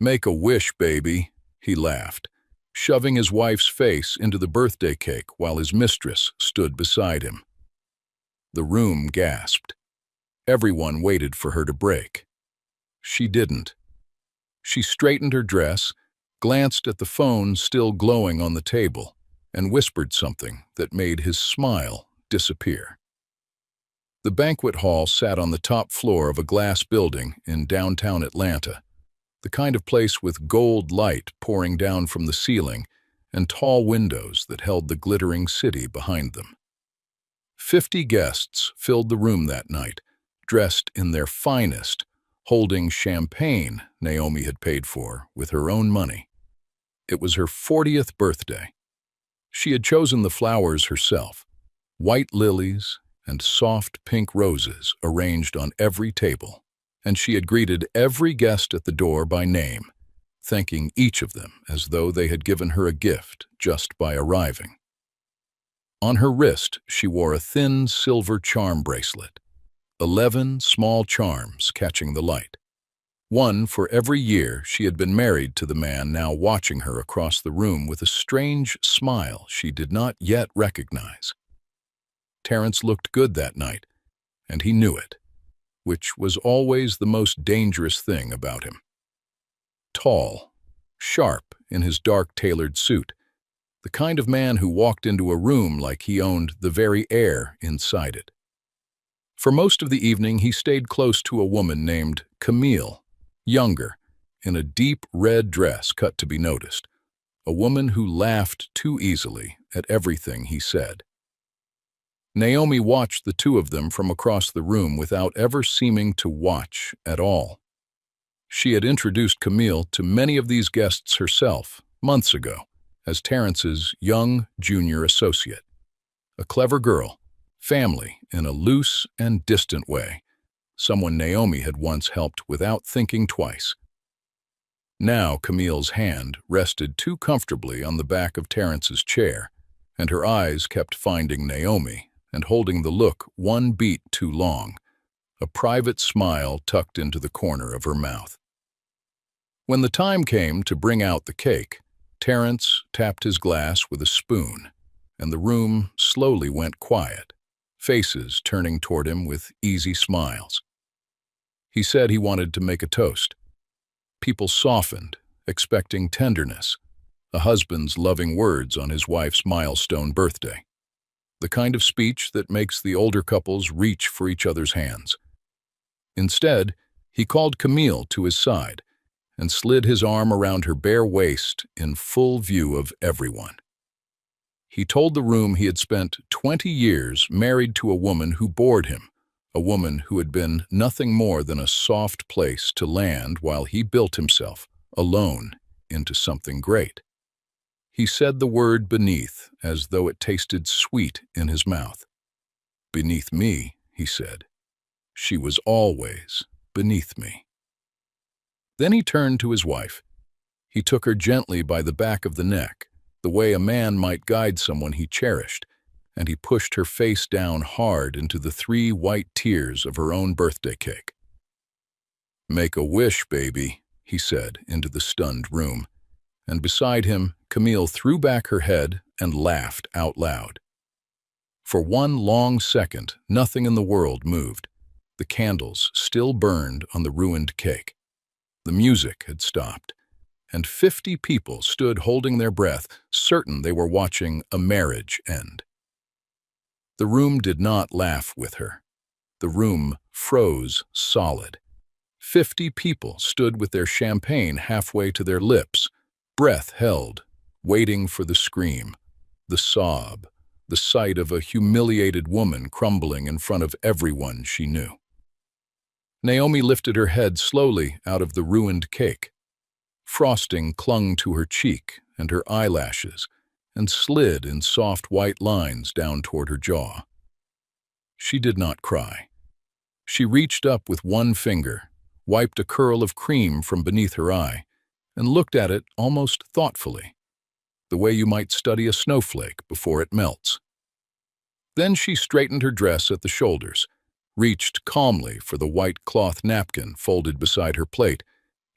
Make a wish, baby, he laughed, shoving his wife's face into the birthday cake while his mistress stood beside him. The room gasped. Everyone waited for her to break. She didn't. She straightened her dress, glanced at the phone still glowing on the table, and whispered something that made his smile disappear. The banquet hall sat on the top floor of a glass building in downtown Atlanta, the kind of place with gold light pouring down from the ceiling and tall windows that held the glittering city behind them. 50 guests filled the room that night, dressed in their finest, holding champagne Naomi had paid for with her own money. It was her 40th birthday. She had chosen the flowers herself, white lilies and soft pink roses arranged on every table, and she had greeted every guest at the door by name, thanking each of them as though they had given her a gift just by arriving. On her wrist, she wore a thin silver charm bracelet, 11 small charms catching the light. One for every year she had been married to the man now watching her across the room with a strange smile she did not yet recognize. Terence looked good that night, and he knew it, which was always the most dangerous thing about him. Tall, sharp in his dark tailored suit, the kind of man who walked into a room like he owned the very air inside it. For most of the evening, he stayed close to a woman named Camille, younger, in a deep red dress cut to be noticed, a woman who laughed too easily at everything he said. Naomi watched the two of them from across the room without ever seeming to watch at all. She had introduced Camille to many of these guests herself, months ago, as Terence's young junior associate. A clever girl, family in a loose and distant way, someone Naomi had once helped without thinking twice. Now Camille's hand rested too comfortably on the back of Terence's chair, and her eyes kept finding Naomi and holding the look one beat too long, a private smile tucked into the corner of her mouth. When the time came to bring out the cake, Terence tapped his glass with a spoon, and the room slowly went quiet, faces turning toward him with easy smiles. He said he wanted to make a toast. People softened, expecting tenderness, a husband's loving words on his wife's milestone birthday, the kind of speech that makes the older couples reach for each other's hands. Instead, he called Camille to his side and slid his arm around her bare waist in full view of everyone. He told the room he had spent 20 years married to a woman who bored him, a woman who had been nothing more than a soft place to land while he built himself, alone, into something great. He said the word beneath as though it tasted sweet in his mouth. Beneath me, he said. She was always beneath me. Then he turned to his wife. He took her gently by the back of the neck, the way a man might guide someone he cherished, and he pushed her face down hard into the 3 white tears of her own birthday cake. Make a wish, baby, he said into the stunned room, and beside him, Camille threw back her head and laughed out loud. For one long second, nothing in the world moved. The candles still burned on the ruined cake. The music had stopped, and 50 people stood holding their breath, certain they were watching a marriage end. The room did not laugh with her. The room froze solid. 50 people stood with their champagne halfway to their lips, breath held, waiting for the scream, the sob, the sight of a humiliated woman crumbling in front of everyone she knew. Naomi lifted her head slowly out of the ruined cake. Frosting clung to her cheek and her eyelashes and slid in soft white lines down toward her jaw. She did not cry. She reached up with one finger, wiped a curl of cream from beneath her eye, and looked at it almost thoughtfully, the way you might study a snowflake before it melts. Then she straightened her dress at the shoulders, reached calmly for the white cloth napkin folded beside her plate,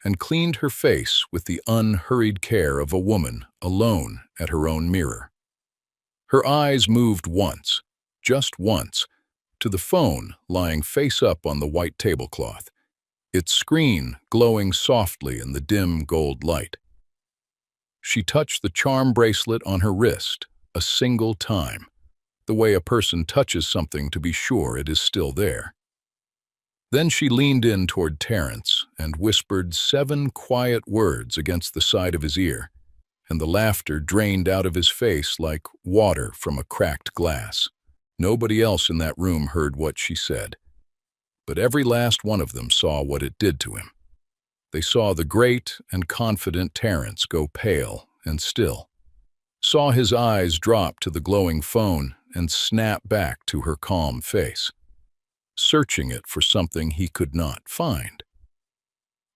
and cleaned her face with the unhurried care of a woman alone at her own mirror. Her eyes moved once, just once, to the phone lying face up on the white tablecloth, its screen glowing softly in the dim gold light. She touched the charm bracelet on her wrist a single time, the way a person touches something to be sure it is still there. Then she leaned in toward Terence and whispered 7 quiet words against the side of his ear, and the laughter drained out of his face like water from a cracked glass. Nobody else in that room heard what she said, but every last one of them saw what it did to him. They saw the great and confident Terence go pale and still, saw his eyes drop to the glowing phone and snap back to her calm face, searching it for something he could not find.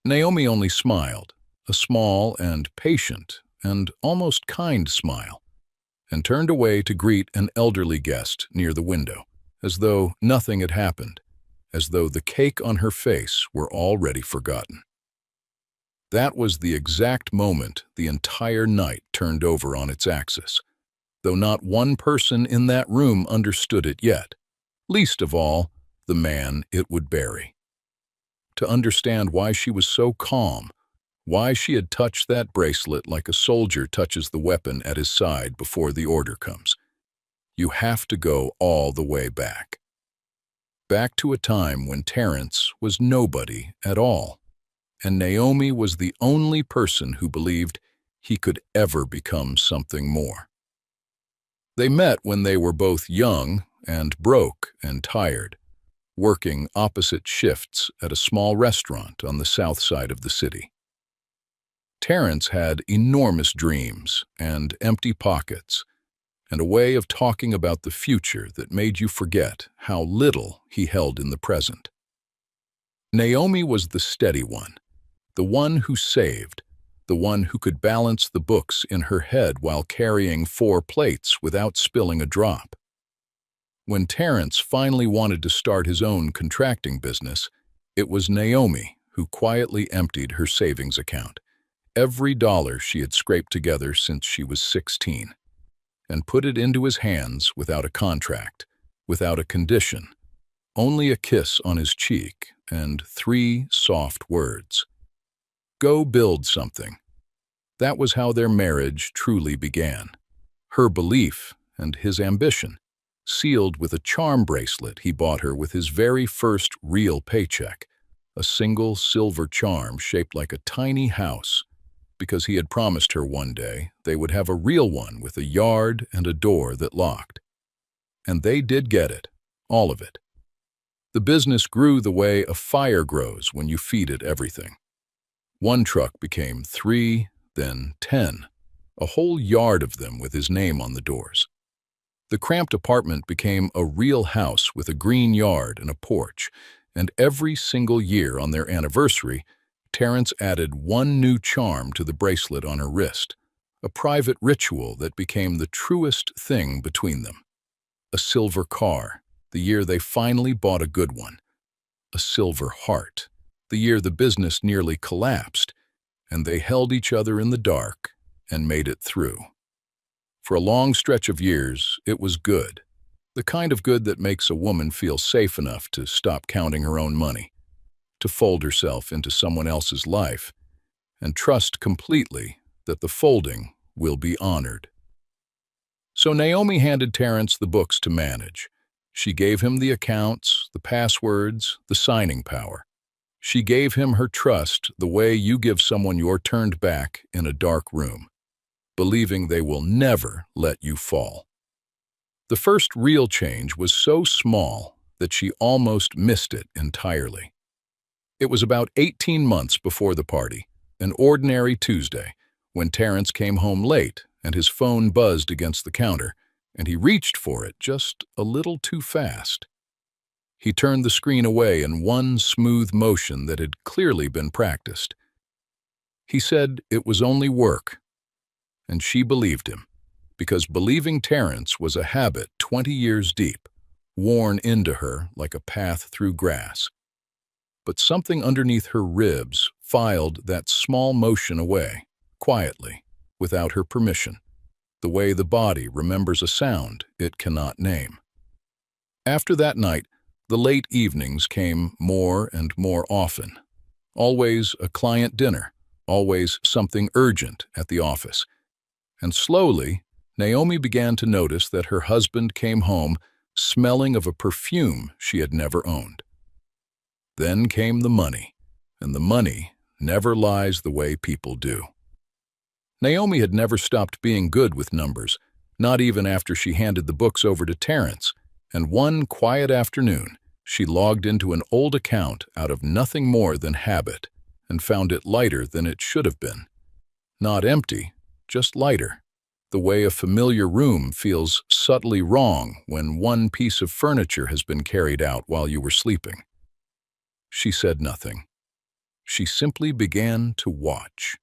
Naomi only smiled, a small and patient and almost kind smile, and turned away to greet an elderly guest near the window, as though nothing had happened, as though the cake on her face were already forgotten. That was the exact moment the entire night turned over on its axis, though not one person in that room understood it yet, least of all the man it would bury. To understand why she was so calm, why she had touched that bracelet like a soldier touches the weapon at his side before the order comes, you have to go all the way back. Back to a time when Terence was nobody at all, and Naomi was the only person who believed he could ever become something more. They met when they were both young and broke and tired, working opposite shifts at a small restaurant on the south side of the city. Terence had enormous dreams and empty pockets, and a way of talking about the future that made you forget how little he held in the present. Naomi was the steady one, the one who saved, the one who could balance the books in her head while carrying 4 plates without spilling a drop. When Terence finally wanted to start his own contracting business, it was Naomi who quietly emptied her savings account, every dollar she had scraped together since she was 16, and put it into his hands without a contract, without a condition, only a kiss on his cheek and 3 soft words. Go build something. That was how their marriage truly began. Her belief and his ambition, sealed with a charm bracelet he bought her with his very first real paycheck, a single silver charm shaped like a tiny house, because he had promised her one day they would have a real one with a yard and a door that locked. And they did get it, all of it. The business grew the way a fire grows when you feed it everything. One truck became 3, then 10, a whole yard of them with his name on the doors. The cramped apartment became a real house with a green yard and a porch, and every single year on their anniversary, Terence added 1 new charm to the bracelet on her wrist, a private ritual that became the truest thing between them. A silver car, the year they finally bought a good one. A silver heart, the year the business nearly collapsed, and they held each other in the dark and made it through. For a long stretch of years, it was good, the kind of good that makes a woman feel safe enough to stop counting her own money, to fold herself into someone else's life, and trust completely that the folding will be honored. So Naomi handed Terence the books to manage. She gave him the accounts, the passwords, the signing power. She gave him her trust the way you give someone your turned back in a dark room, believing they will never let you fall. The first real change was so small that she almost missed it entirely. It was about 18 months before the party, an ordinary Tuesday, when Terence came home late and his phone buzzed against the counter, and he reached for it just a little too fast. He turned the screen away in one smooth motion that had clearly been practiced. He said it was only work, and she believed him, because believing Terence was a habit 20 years deep, worn into her like a path through grass. But something underneath her ribs filed that small motion away, quietly, without her permission, the way the body remembers a sound it cannot name. After that night, the late evenings came more and more often. Always a client dinner, always something urgent at the office. And slowly, Naomi began to notice that her husband came home smelling of a perfume she had never owned. Then came the money, and the money never lies the way people do. Naomi had never stopped being good with numbers, not even after she handed the books over to Terrence, and one quiet afternoon, she logged into an old account out of nothing more than habit and found it lighter than it should have been. Not empty, just lighter, the way a familiar room feels subtly wrong when one piece of furniture has been carried out while you were sleeping. She said nothing. She simply began to watch.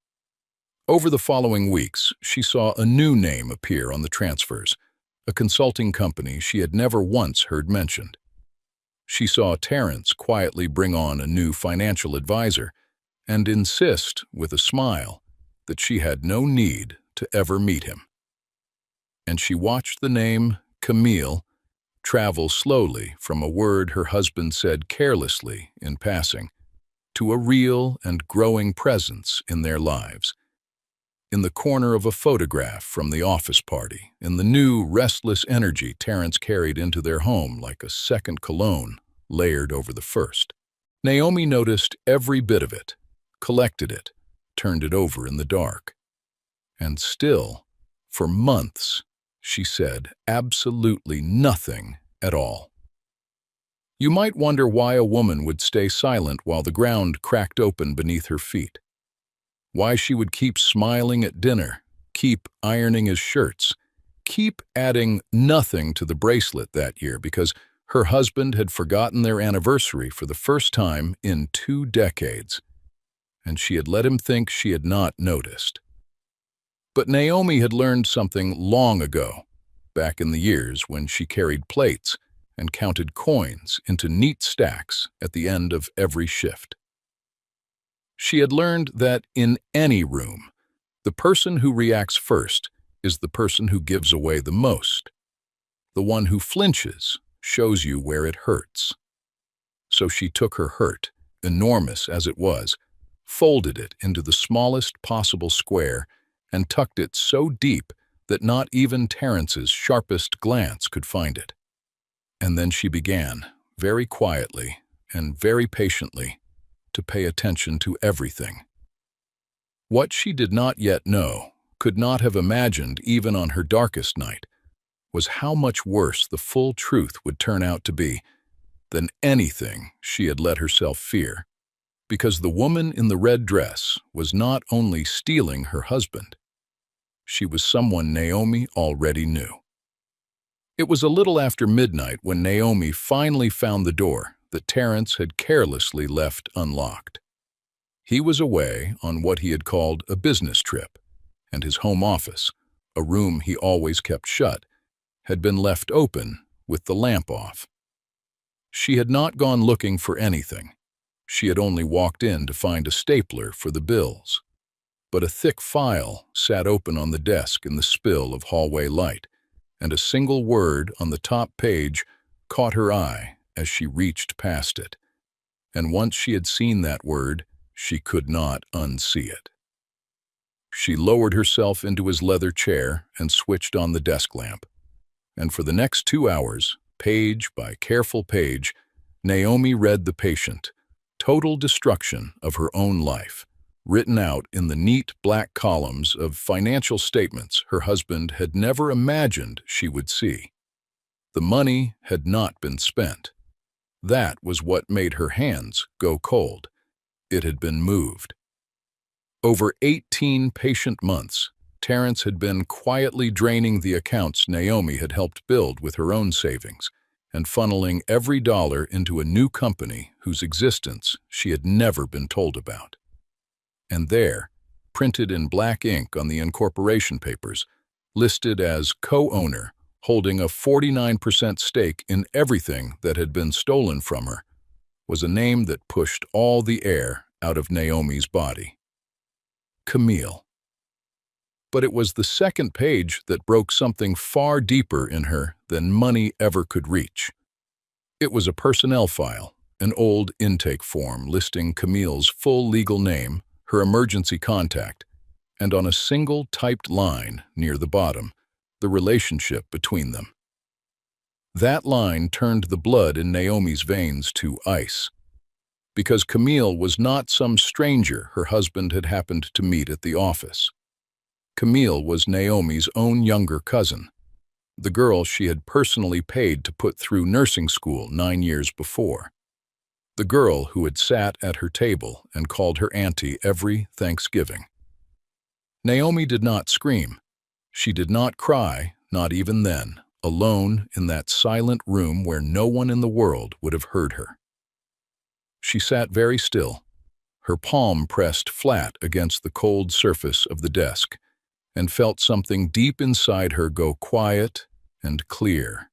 Over the following weeks, she saw a new name appear on the transfers, a consulting company she had never once heard mentioned. She saw Terrence quietly bring on a new financial advisor and insist, with a smile, that she had no need to ever meet him. And she watched the name Camille travel slowly from a word her husband said carelessly in passing to a real and growing presence in their lives. In the corner of a photograph from the office party, in the new, restless energy Terrence carried into their home like a second cologne layered over the first. Naomi noticed every bit of it, collected it, turned it over in the dark. And still, for months, she said absolutely nothing at all. You might wonder why a woman would stay silent while the ground cracked open beneath her feet. Why she would keep smiling at dinner, keep ironing his shirts, keep adding nothing to the bracelet that year because her husband had forgotten their anniversary for the first time in 2 decades, and she had let him think she had not noticed. But Naomi had learned something long ago, back in the years when she carried plates and counted coins into neat stacks at the end of every shift. She had learned that in any room, the person who reacts first is the person who gives away the most. The one who flinches shows you where it hurts. So she took her hurt, enormous as it was, folded it into the smallest possible square, and tucked it so deep that not even Terrence's sharpest glance could find it. And then she began, very quietly and very patiently, to pay attention to everything. What she did not yet know, could not have imagined even on her darkest night, was how much worse the full truth would turn out to be than anything she had let herself fear, because the woman in the red dress was not only stealing her husband, she was someone Naomi already knew. It was a little after midnight when Naomi finally found the door that Terrence had carelessly left unlocked. He was away on what he had called a business trip, and his home office, a room he always kept shut, had been left open with the lamp off. She had not gone looking for anything. She had only walked in to find a stapler for the bills. But a thick file sat open on the desk in the spill of hallway light, and a single word on the top page caught her eye as she reached past it. And once she had seen that word, she could not unsee it. She lowered herself into his leather chair and switched on the desk lamp. And for the next 2 hours, page by careful page, Naomi read the patient, total destruction of her own life, written out in the neat black columns of financial statements her husband had never imagined she would see. The money had not been spent. That was what made her hands go cold. It had been moved. Over 18 patient months, Terrence had been quietly draining the accounts Naomi had helped build with her own savings and funneling every dollar into a new company whose existence she had never been told about. And there, printed in black ink on the incorporation papers, listed as co-owner, holding a 49% stake in everything that had been stolen from her, was a name that pushed all the air out of Naomi's body. Camille. But it was the second page that broke something far deeper in her than money ever could reach. It was a personnel file, an old intake form listing Camille's full legal name, her emergency contact, and on a single typed line near the bottom, the relationship between them. That line turned the blood in Naomi's veins to ice, because Camille was not some stranger her husband had happened to meet at the office. Camille was Naomi's own younger cousin, the girl she had personally paid to put through nursing school 9 years before. The girl who had sat at her table and called her auntie every Thanksgiving. Naomi did not scream. She did not cry, not even then, alone in that silent room where no one in the world would have heard her. She sat very still, her palm pressed flat against the cold surface of the desk, and felt something deep inside her go quiet and clear,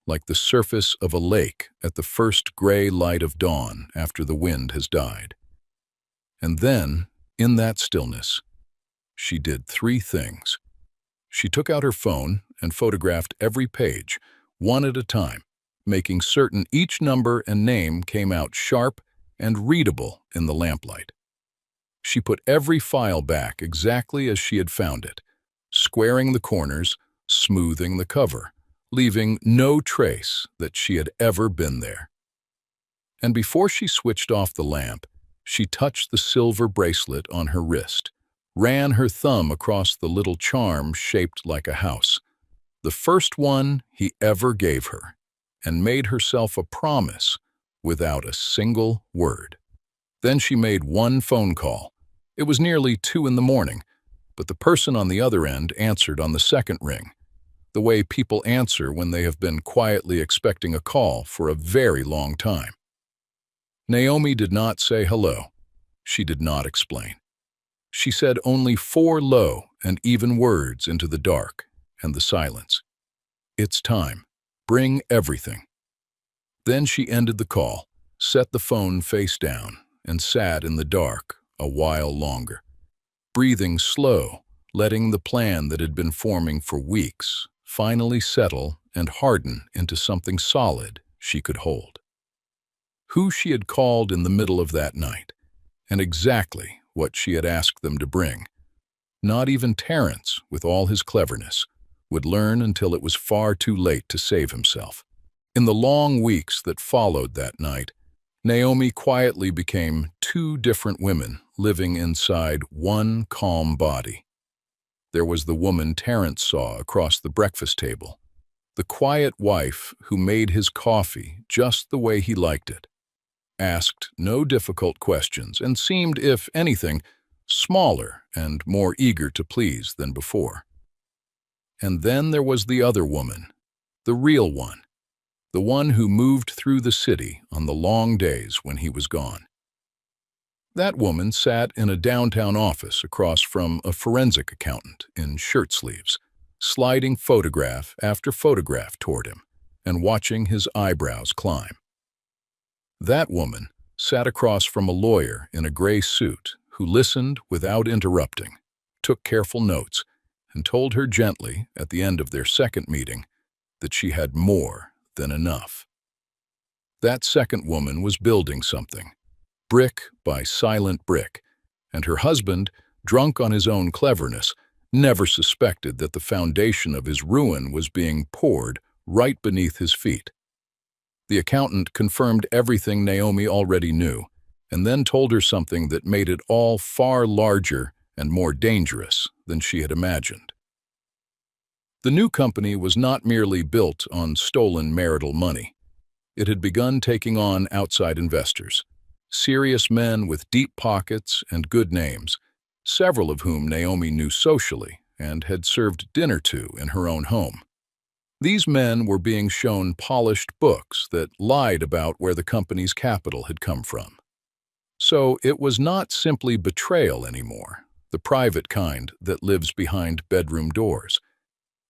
like the surface of a lake at the first gray light of dawn after the wind has died. And then, in that stillness, she did 3 things. She took out her phone and photographed every page, one at a time, making certain each number and name came out sharp and readable in the lamplight. She put every file back exactly as she had found it, squaring the corners, smoothing the cover, leaving no trace that she had ever been there. And before she switched off the lamp, she touched the silver bracelet on her wrist, ran her thumb across the little charm shaped like a house, the first one he ever gave her, and made herself a promise without a single word. Then she made one phone call. It was nearly 2 in the morning, but the person on the other end answered on the second ring, the way people answer when they have been quietly expecting a call for a very long time. Naomi did not say hello. She did not explain. She said only 4 low and even words into the dark and the silence. "It's time. Bring everything." Then she ended the call, set the phone face down, and sat in the dark a while longer, breathing slow, letting the plan that had been forming for weeks finally settle and harden into something solid she could hold. Who she had called in the middle of that night, and exactly what she had asked them to bring. Not even Terence, with all his cleverness, would learn until it was far too late to save himself. In the long weeks that followed that night, Naomi quietly became 2 different women living inside one calm body. There was the woman Terence saw across the breakfast table, the quiet wife who made his coffee just the way he liked it, asked no difficult questions, and seemed, if anything, smaller and more eager to please than before. And then there was the other woman, the real one, the one who moved through the city on the long days when he was gone. That woman sat in a downtown office across from a forensic accountant in shirt sleeves, sliding photograph after photograph toward him and watching his eyebrows climb. That woman sat across from a lawyer in a gray suit who listened without interrupting, took careful notes, and told her gently at the end of their second meeting that she had more than enough. That second woman was building something, brick by silent brick, and her husband, drunk on his own cleverness, never suspected that the foundation of his ruin was being poured right beneath his feet. The accountant confirmed everything Naomi already knew, and then told her something that made it all far larger and more dangerous than she had imagined. The new company was not merely built on stolen marital money. It had begun taking on outside investors, serious men with deep pockets and good names, several of whom Naomi knew socially and had served dinner to in her own home. These men were being shown polished books that lied about where the company's capital had come from. So it was not simply betrayal anymore, the private kind that lives behind bedroom doors.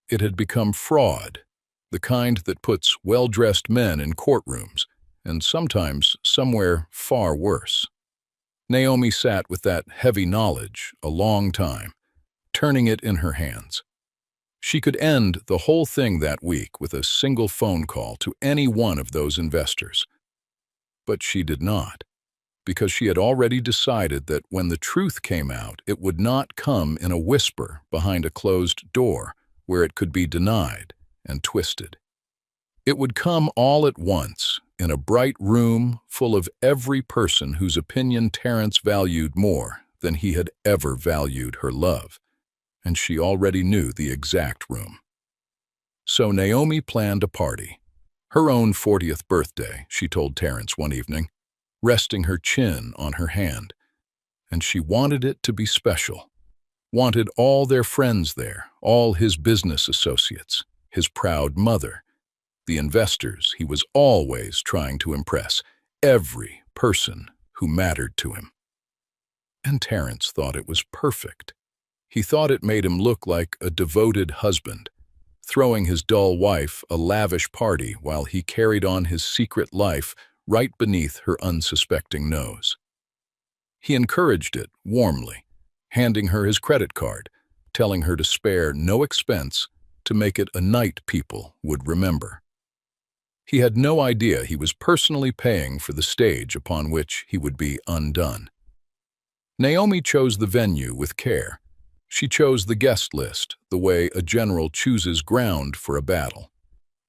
It had become fraud, the kind that puts well-dressed men in courtrooms, and sometimes somewhere far worse. Naomi sat with that heavy knowledge a long time, turning it in her hands. She could end the whole thing that week with a single phone call to any one of those investors. But she did not, because she had already decided that when the truth came out, it would not come in a whisper behind a closed door where it could be denied and twisted. It would come all at once, in a bright room full of every person whose opinion Terence valued more than he had ever valued her love, and she already knew the exact room. So Naomi planned a party. Her own 40th birthday, she told Terence one evening, resting her chin on her hand. And she wanted it to be special. Wanted all their friends there, all his business associates, his proud mother, the investors he was always trying to impress, every person who mattered to him. And Terence thought it was perfect. He thought it made him look like a devoted husband, throwing his dull wife a lavish party while he carried on his secret life right beneath her unsuspecting nose. He encouraged it warmly, handing her his credit card, telling her to spare no expense to make it a night people would remember. He had no idea he was personally paying for the stage upon which he would be undone. Naomi chose the venue with care. She chose the guest list the way a general chooses ground for a battle.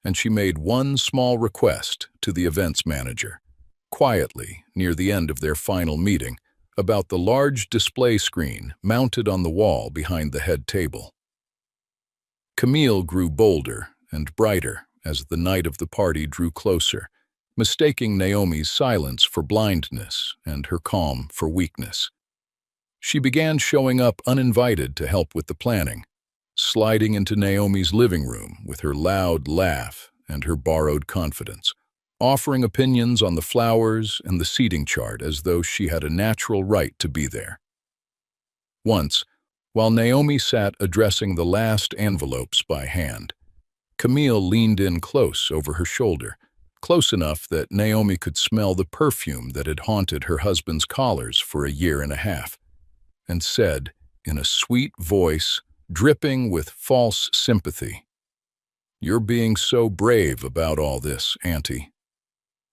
And she made one small request to the events manager, quietly near the end of their final meeting, about the large display screen mounted on the wall behind the head table. Camille grew bolder and brighter as the night of the party drew closer, mistaking Naomi's silence for blindness and her calm for weakness. She began showing up uninvited to help with the planning, sliding into Naomi's living room with her loud laugh and her borrowed confidence, offering opinions on the flowers and the seating chart as though she had a natural right to be there. Once, while Naomi sat addressing the last envelopes by hand, Camille leaned in close over her shoulder, close enough that Naomi could smell the perfume that had haunted her husband's collars for a year and a half, and said, in a sweet voice dripping with false sympathy, "You're being so brave about all this, Auntie."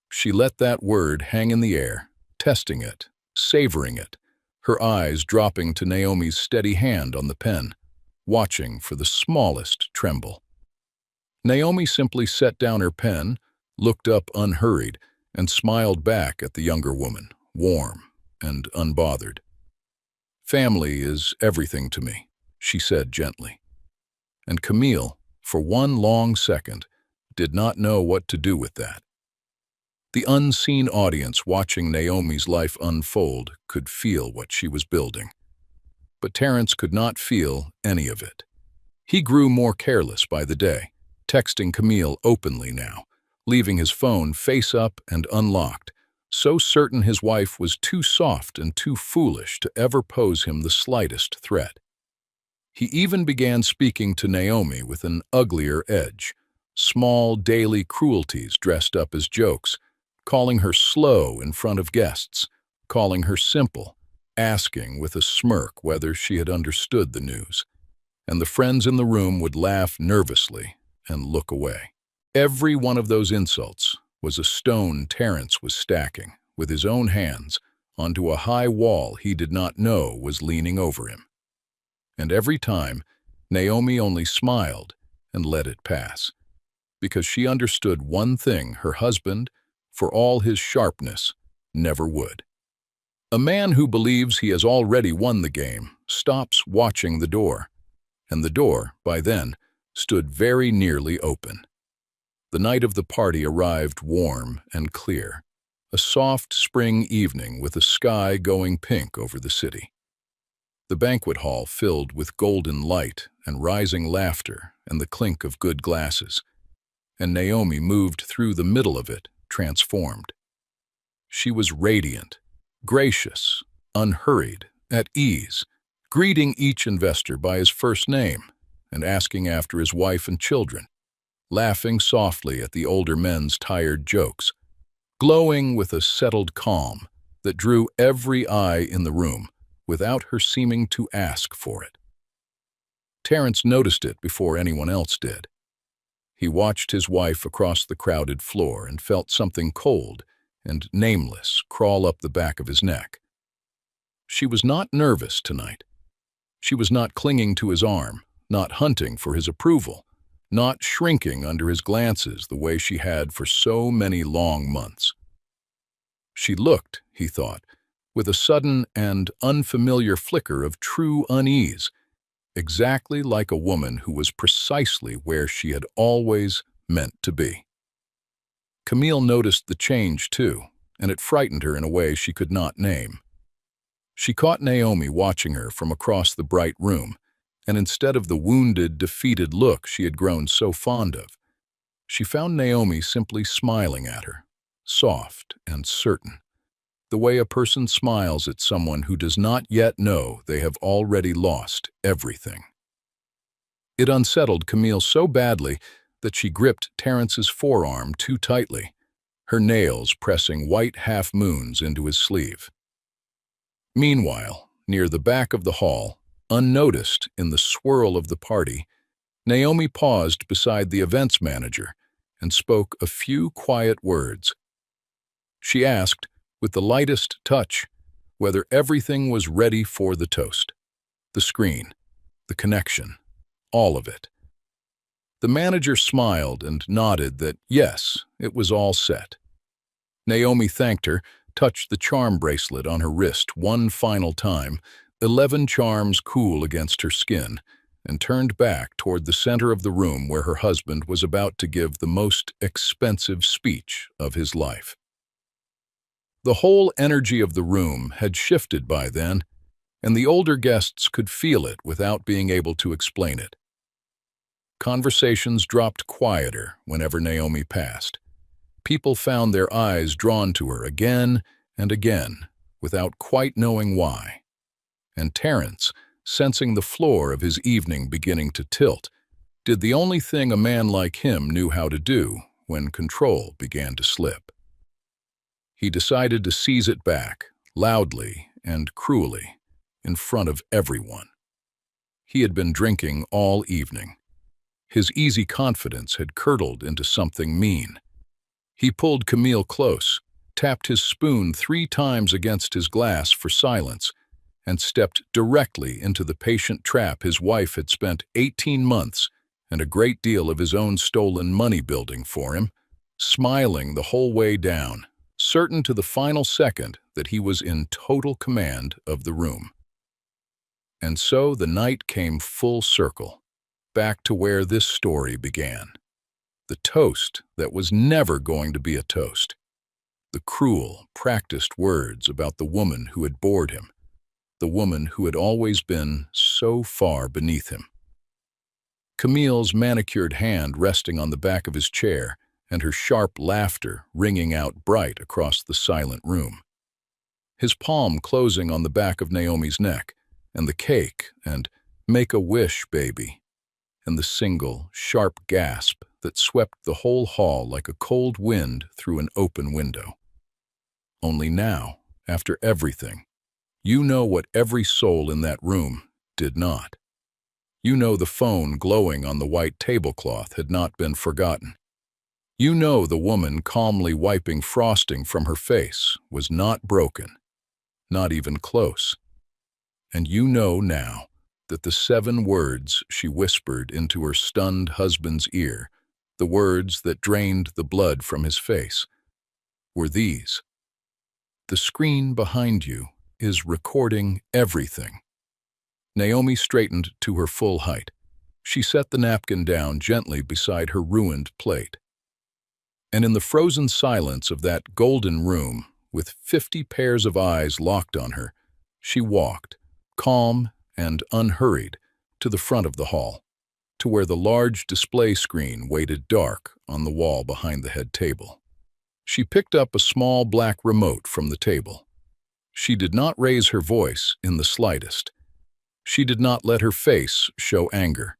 She let that word hang in the air, testing it, savoring it, her eyes dropping to Naomi's steady hand on the pen, watching for the smallest tremble. Naomi simply set down her pen, looked up unhurried, and smiled back at the younger woman, warm and unbothered. "Family is everything to me," she said gently. And Camille, for one long second, did not know what to do with that. The unseen audience watching Naomi's life unfold could feel what she was building. But Terence could not feel any of it. He grew more careless by the day, texting Camille openly now, leaving his phone face up and unlocked, so certain his wife was too soft and too foolish to ever pose him the slightest threat. He even began speaking to Naomi with an uglier edge, small daily cruelties dressed up as jokes, calling her slow in front of guests, calling her simple, asking with a smirk whether she had understood the news. And the friends in the room would laugh nervously and look away. Every one of those insults was a stone Terence was stacking, with his own hands, onto a high wall he did not know was leaning over him. And every time, Naomi only smiled and let it pass, because she understood one thing her husband, for all his sharpness, never would. A man who believes he has already won the game stops watching the door, and the door, by then, stood very nearly open. The night of the party arrived warm and clear, a soft spring evening with a sky going pink over the city. The banquet hall filled with golden light and rising laughter and the clink of good glasses, and Naomi moved through the middle of it, transformed. She was radiant, gracious, unhurried, at ease, greeting each investor by his first name and asking after his wife and children, laughing softly at the older men's tired jokes, glowing with a settled calm that drew every eye in the room without her seeming to ask for it. Terence noticed it before anyone else did. He watched his wife across the crowded floor and felt something cold and nameless crawl up the back of his neck. She was not nervous tonight. She was not clinging to his arm, not hunting for his approval, not shrinking under his glances the way she had for so many long months. She looked, he thought, with a sudden and unfamiliar flicker of true unease, exactly like a woman who was precisely where she had always meant to be. Camille noticed the change too, and it frightened her in a way she could not name. She caught Naomi watching her from across the bright room, and instead of the wounded, defeated look she had grown so fond of, she found Naomi simply smiling at her, soft and certain, the way a person smiles at someone who does not yet know they have already lost everything. It unsettled Camille so badly that she gripped Terence's forearm too tightly, her nails pressing white half-moons into his sleeve. Meanwhile, near the back of the hall, unnoticed in the swirl of the party, Naomi paused beside the events manager and spoke a few quiet words. She asked, with the lightest touch, whether everything was ready for the toast. The screen, the connection, all of it. The manager smiled and nodded that, yes, it was all set. Naomi thanked her, touched the charm bracelet on her wrist one final time, 11 charms cool against her skin, and turned back toward the center of the room where her husband was about to give the most expensive speech of his life. The whole energy of the room had shifted by then, and the older guests could feel it without being able to explain it. Conversations dropped quieter whenever Naomi passed. People found their eyes drawn to her again and again, without quite knowing why. And Terence, sensing the floor of his evening beginning to tilt, did the only thing a man like him knew how to do when control began to slip. He decided to seize it back, loudly and cruelly, in front of everyone. He had been drinking all evening. His easy confidence had curdled into something mean. He pulled Camille close, tapped his spoon 3 times against his glass for silence, and stepped directly into the patient trap his wife had spent 18 months and a great deal of his own stolen money building for him, smiling the whole way down, certain to the final second that he was in total command of the room. And so the night came full circle, back to where this story began. The toast that was never going to be a toast. The cruel, practiced words about the woman who had bored him, the woman who had always been so far beneath him. Camille's manicured hand resting on the back of his chair, and her sharp laughter ringing out bright across the silent room. His palm closing on the back of Naomi's neck, and the cake, and "Make a wish, baby," and the single, sharp gasp that swept the whole hall like a cold wind through an open window. Only now, after everything, you know what every soul in that room did not. You know the phone glowing on the white tablecloth had not been forgotten. You know the woman calmly wiping frosting from her face was not broken, not even close. And you know now that the 7 words she whispered into her stunned husband's ear, the words that drained the blood from his face, were these: "The screen behind you is recording everything." Naomi straightened to her full height. She set the napkin down gently beside her ruined plate. And in the frozen silence of that golden room, with 50 pairs of eyes locked on her, she walked, calm and unhurried, to the front of the hall, to where the large display screen waited dark on the wall behind the head table. She picked up a small black remote from the table. She did not raise her voice in the slightest. She did not let her face show anger.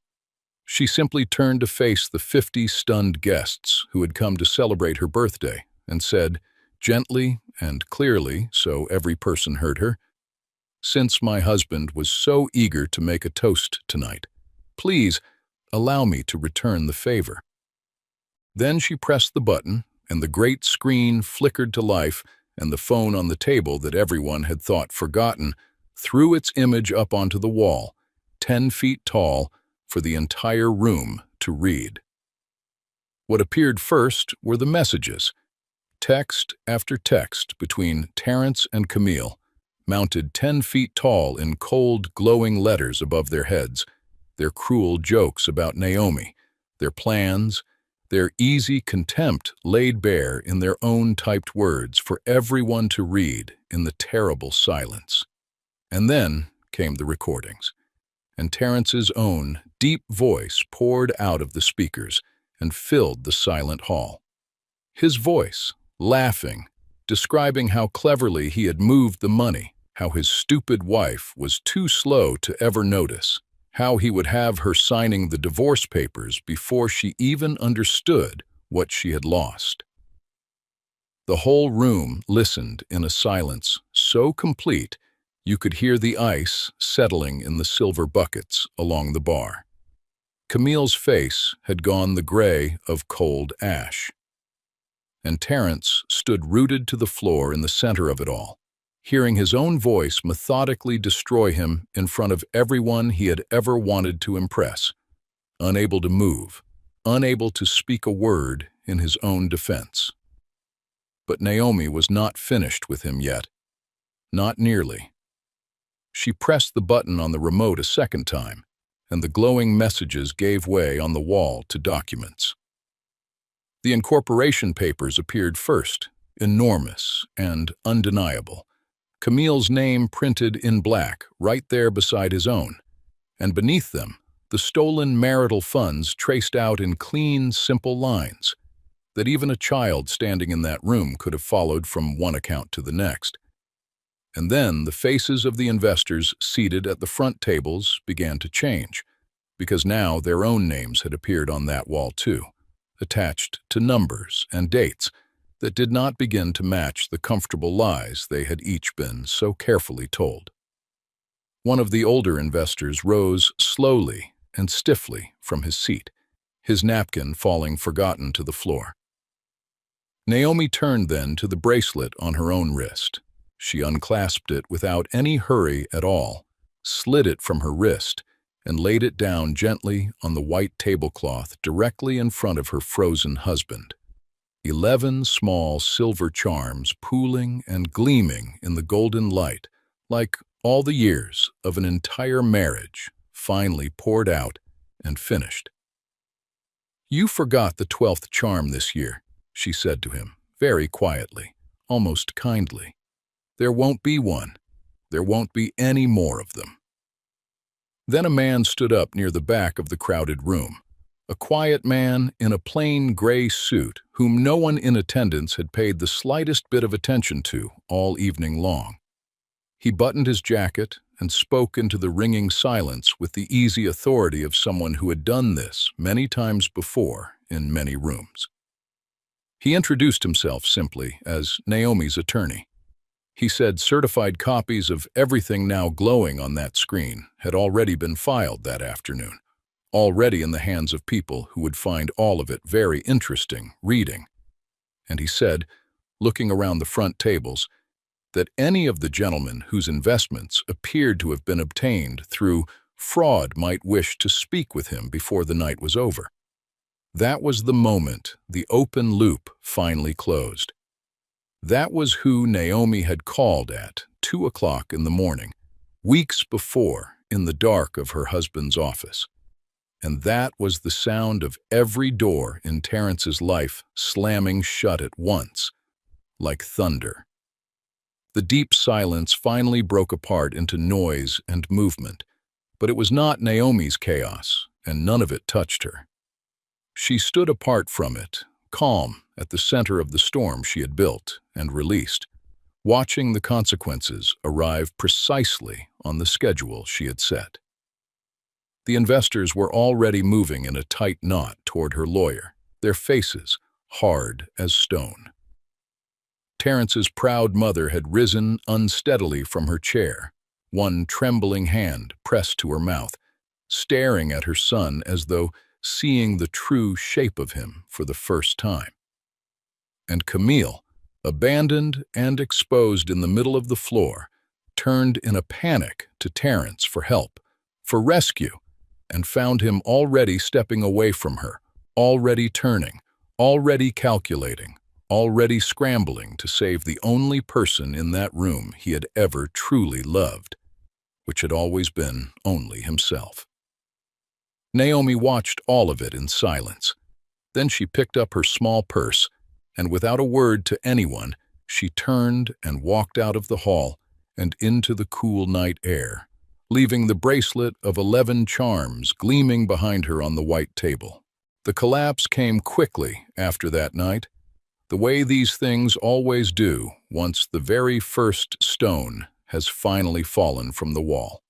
She simply turned to face the 50 stunned guests who had come to celebrate her birthday and said, gently and clearly so every person heard her. "Since my husband was so eager to make a toast tonight, please allow me to return the favor." Then she pressed the button, and the great screen flickered to life, and the phone on the table that everyone had thought forgotten threw its image up onto the wall, 10 feet tall, for the entire room to read. What appeared first were the messages, text after text between Terence and Camille, mounted 10 feet tall in cold, glowing letters above their heads, their cruel jokes about Naomi, their plans, their easy contempt laid bare in their own typed words for everyone to read in the terrible silence. And then came the recordings, and Terence's own deep voice poured out of the speakers and filled the silent hall. His voice, laughing, describing how cleverly he had moved the money, how his stupid wife was too slow to ever notice, how he would have her signing the divorce papers before she even understood what she had lost. The whole room listened in a silence so complete you could hear the ice settling in the silver buckets along the bar. Camille's face had gone the gray of cold ash, and Terence stood rooted to the floor in the center of it all, hearing his own voice methodically destroy him in front of everyone he had ever wanted to impress, unable to move, unable to speak a word in his own defense. But Naomi was not finished with him yet. Not nearly. She pressed the button on the remote a second time, and the glowing messages gave way on the wall to documents. The incorporation papers appeared first, enormous and undeniable. Camille's name printed in black right there beside his own, and beneath them, the stolen marital funds traced out in clean, simple lines that even a child standing in that room could have followed from one account to the next. And then the faces of the investors seated at the front tables began to change, because now their own names had appeared on that wall too, attached to numbers and dates that did not begin to match the comfortable lies they had each been so carefully told. One of the older investors rose slowly and stiffly from his seat, his napkin falling forgotten to the floor. Naomi turned then to the bracelet on her own wrist. She unclasped it without any hurry at all, slid it from her wrist, and laid it down gently on the white tablecloth directly in front of her frozen husband. 11 small silver charms pooling and gleaming in the golden light, like all the years of an entire marriage, finally poured out and finished. "You forgot the 12th charm this year," she said to him, very quietly, almost kindly. "There won't be one. There won't be any more of them." Then a man stood up near the back of the crowded room, a quiet man in a plain gray suit whom no one in attendance had paid the slightest bit of attention to all evening long. He buttoned his jacket and spoke into the ringing silence with the easy authority of someone who had done this many times before in many rooms. He introduced himself simply as Naomi's attorney. He said certified copies of everything now glowing on that screen had already been filed that afternoon, already in the hands of people who would find all of it very interesting reading. And he said, looking around the front tables, that any of the gentlemen whose investments appeared to have been obtained through fraud might wish to speak with him before the night was over. That was the moment the open loop finally closed. That was who Naomi had called at 2 o'clock in the morning, weeks before, in the dark of her husband's office. And that was the sound of every door in Terence's life slamming shut at once, like thunder. The deep silence finally broke apart into noise and movement, but it was not Naomi's chaos, and none of it touched her. She stood apart from it, calm at the center of the storm she had built and released, watching the consequences arrive precisely on the schedule she had set. The investors were already moving in a tight knot toward her lawyer, their faces hard as stone. Terrence's proud mother had risen unsteadily from her chair, one trembling hand pressed to her mouth, staring at her son as though seeing the true shape of him for the first time. And Camille, abandoned and exposed in the middle of the floor, turned in a panic to Terrence for help, for rescue, and found him already stepping away from her, already turning, already calculating, already scrambling to save the only person in that room he had ever truly loved, which had always been only himself. Naomi watched all of it in silence. Then she picked up her small purse, and without a word to anyone, she turned and walked out of the hall and into the cool night air, leaving the bracelet of 11 charms gleaming behind her on the white table. The collapse came quickly after that night, the way these things always do once the very first stone has finally fallen from the wall.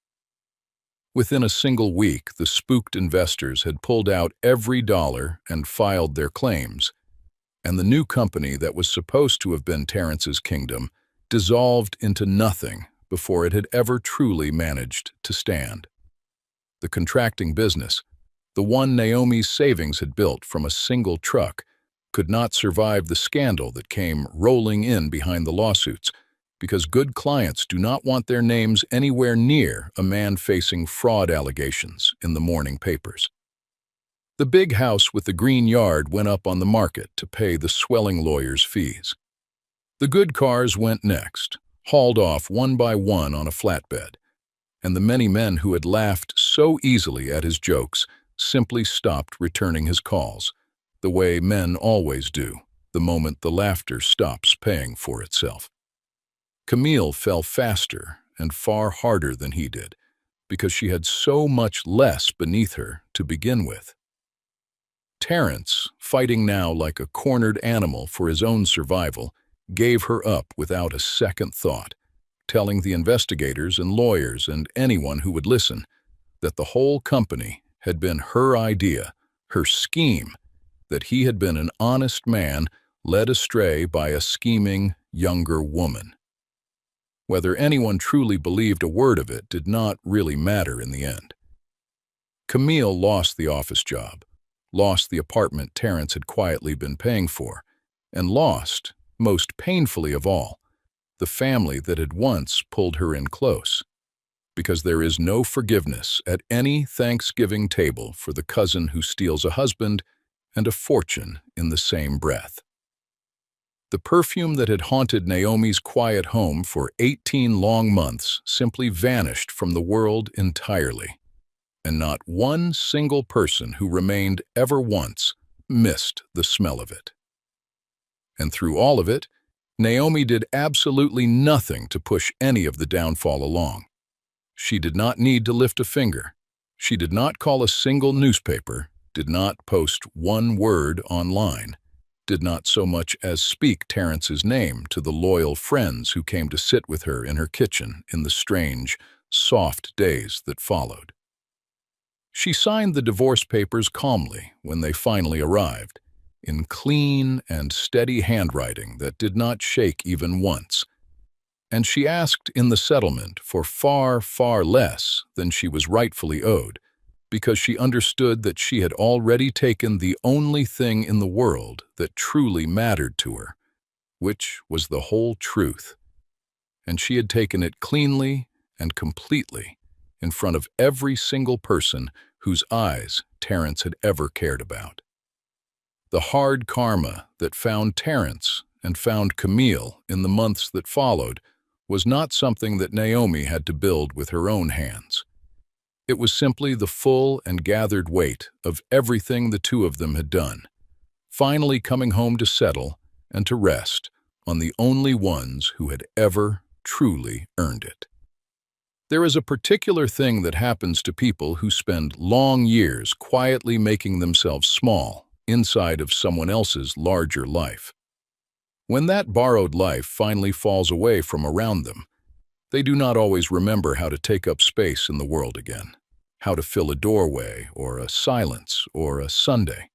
Within a single week, the spooked investors had pulled out every dollar and filed their claims, and the new company that was supposed to have been Terrence's kingdom dissolved into nothing before it had ever truly managed to stand. The contracting business, the one Naomi's savings had built from a single truck, could not survive the scandal that came rolling in behind the lawsuits, because good clients do not want their names anywhere near a man facing fraud allegations in the morning papers. The big house with the green yard went up on the market to pay the swelling lawyer's fees. The good cars went next, hauled off one by one on a flatbed, and the many men who had laughed so easily at his jokes simply stopped returning his calls, the way men always do the moment the laughter stops paying for itself. Camille fell faster and far harder than he did, because she had so much less beneath her to begin with. Terrence, fighting now like a cornered animal for his own survival, gave her up without a second thought, telling the investigators and lawyers and anyone who would listen that the whole company had been her idea, her scheme, that he had been an honest man led astray by a scheming younger woman. Whether anyone truly believed a word of it did not really matter in the end. Camille lost the office job, lost the apartment Terrence had quietly been paying for, and lost, most painfully of all, the family that had once pulled her in close, because there is no forgiveness at any Thanksgiving table for the cousin who steals a husband and a fortune in the same breath. The perfume that had haunted Naomi's quiet home for 18 long months simply vanished from the world entirely, and not one single person who remained ever once missed the smell of it. And through all of it, Naomi did absolutely nothing to push any of the downfall along. She did not need to lift a finger. She did not call a single newspaper, did not post one word online, did not so much as speak Terrence's name to the loyal friends who came to sit with her in her kitchen in the strange, soft days that followed. She signed the divorce papers calmly when they finally arrived, in clean and steady handwriting that did not shake even once, and she asked in the settlement for far, far less than she was rightfully owed, because she understood that she had already taken the only thing in the world that truly mattered to her, which was the whole truth. And she had taken it cleanly and completely in front of every single person whose eyes Terrence had ever cared about. The hard karma that found Terrence and found Camille in the months that followed was not something that Naomi had to build with her own hands. It was simply the full and gathered weight of everything the two of them had done, finally coming home to settle and to rest on the only ones who had ever truly earned it. There is a particular thing that happens to people who spend long years quietly making themselves small inside of someone else's larger life. When that borrowed life finally falls away from around them, they do not always remember how to take up space in the world again, how to fill a doorway or a silence or a Sunday.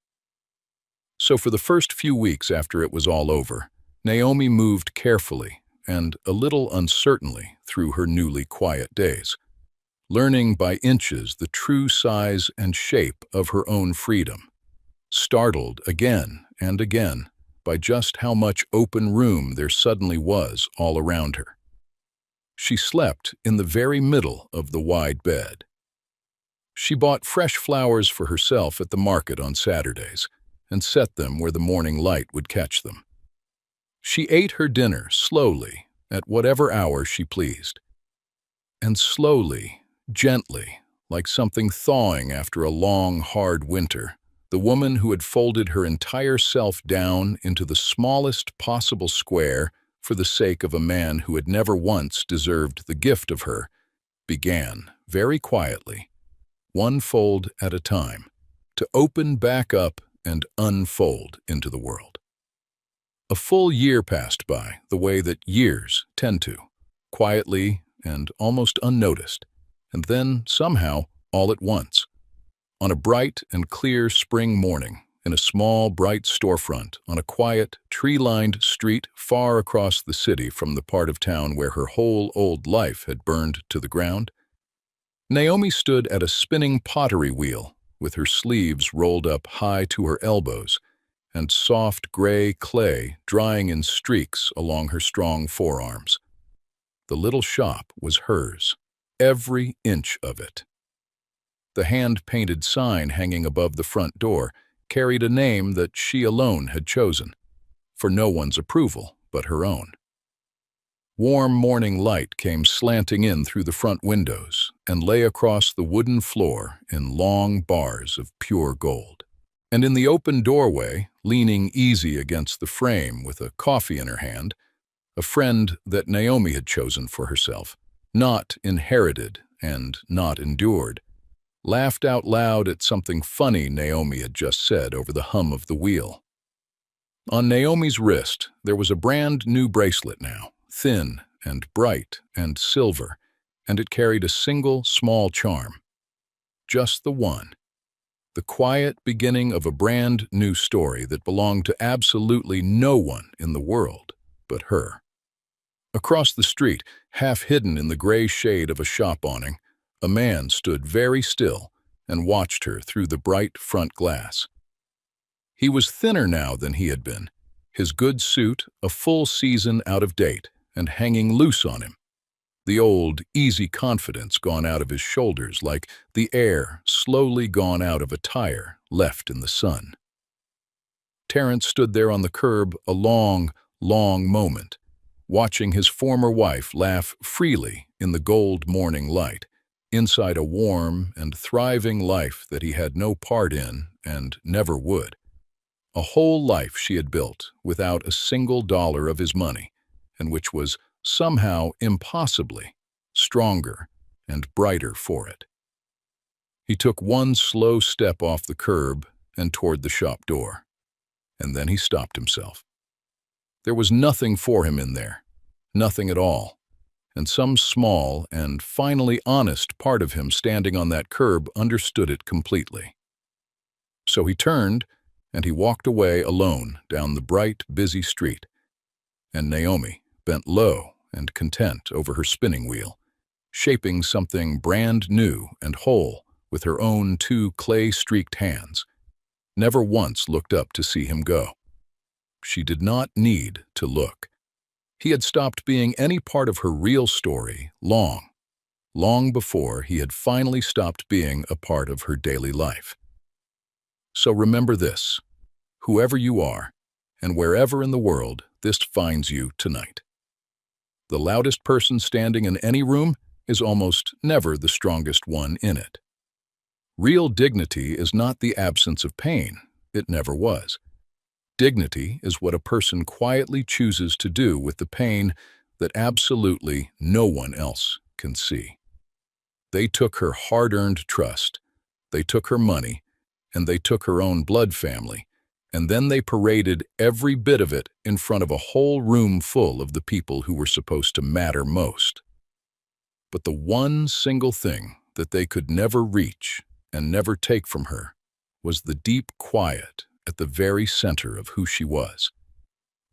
So for the first few weeks after it was all over, Naomi moved carefully and a little uncertainly through her newly quiet days, learning by inches the true size and shape of her own freedom, startled again and again by just how much open room there suddenly was all around her. She slept in the very middle of the wide bed. She bought fresh flowers for herself at the market on Saturdays and set them where the morning light would catch them. She ate her dinner slowly at whatever hour she pleased, and slowly, gently, like something thawing after a long, hard winter, the woman who had folded her entire self down into the smallest possible square for the sake of a man who had never once deserved the gift of her, began, very quietly, one fold at a time, to open back up and unfold into the world. A full year passed by the way that years tend to, quietly and almost unnoticed, and then, somehow, all at once. On a bright and clear spring morning, in a small, bright storefront on a quiet, tree-lined street far across the city from the part of town where her whole old life had burned to the ground, Naomi stood at a spinning pottery wheel with her sleeves rolled up high to her elbows and soft gray clay drying in streaks along her strong forearms. The little shop was hers, every inch of it. The hand-painted sign hanging above the front door carried a name that she alone had chosen, for no one's approval but her own. Warm morning light came slanting in through the front windows and lay across the wooden floor in long bars of pure gold. And in the open doorway, leaning easy against the frame with a coffee in her hand, a friend that Naomi had chosen for herself, not inherited and not endured, laughed out loud at something funny Naomi had just said over the hum of the wheel. On Naomi's wrist, there was a brand new bracelet now, thin and bright and silver, and it carried a single small charm. Just the one. The quiet beginning of a brand new story that belonged to absolutely no one in the world but her. Across the street, half hidden in the gray shade of a shop awning, a man stood very still and watched her through the bright front glass. He was thinner now than he had been, his good suit a full season out of date and hanging loose on him. The old, easy confidence gone out of his shoulders like the air slowly gone out of a tire left in the sun. Terence stood there on the curb a long, long moment, watching his former wife laugh freely in the gold morning light, inside a warm and thriving life that he had no part in and never would. A whole life she had built without a single dollar of his money, and which was somehow impossibly stronger and brighter for it. He took one slow step off the curb and toward the shop door, and then he stopped himself. There was nothing for him in there, nothing at all, and some small and finally honest part of him standing on that curb understood it completely. So he turned and he walked away alone down the bright, busy street, and Naomi bent low and content over her spinning wheel, shaping something brand new and whole with her own two clay-streaked hands, never once looked up to see him go. She did not need to look. He had stopped being any part of her real story long, long before he had finally stopped being a part of her daily life. So remember this, whoever you are, and wherever in the world this finds you tonight. The loudest person standing in any room is almost never the strongest one in it. Real dignity is not the absence of pain. It never was. Dignity is what a person quietly chooses to do with the pain that absolutely no one else can see. They took her hard-earned trust, they took her money, and they took her own blood family, and then they paraded every bit of it in front of a whole room full of the people who were supposed to matter most. But the one single thing that they could never reach and never take from her was the deep quiet at the very center of who she was.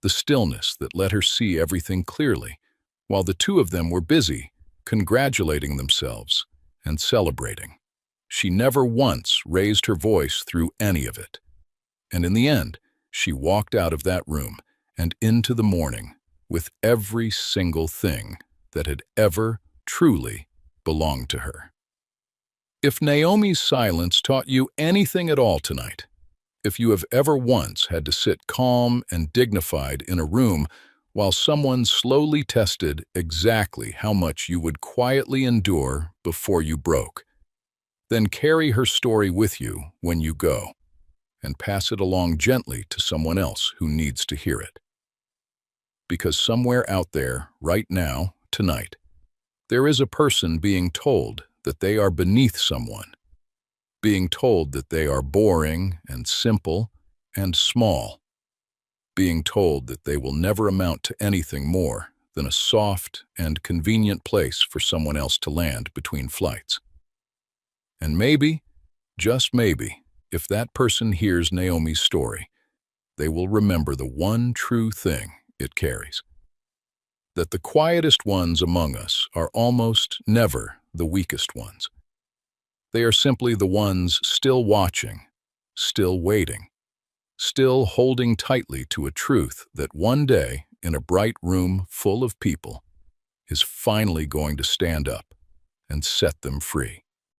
the stillness that let her see everything clearly, while the two of them were busy, congratulating themselves and celebrating. She never once raised her voice through any of it. And in the end, she walked out of that room and into the morning with every single thing that had ever truly belonged to her. If Naomi's silence taught you anything at all tonight, if you have ever once had to sit calm and dignified in a room while someone slowly tested exactly how much you would quietly endure before you broke, then carry her story with you when you go, and pass it along gently to someone else who needs to hear it. Because somewhere out there, right now, tonight, there is a person being told that they are beneath someone, being told that they are boring and simple and small, being told that they will never amount to anything more than a soft and convenient place for someone else to land between flights. And maybe, just maybe, if that person hears Naomi's story, they will remember the one true thing it carries: that the quietest ones among us are almost never the weakest ones. They are simply the ones still watching, still waiting, still holding tightly to a truth that one day, in a bright room full of people, is finally going to stand up and set them free.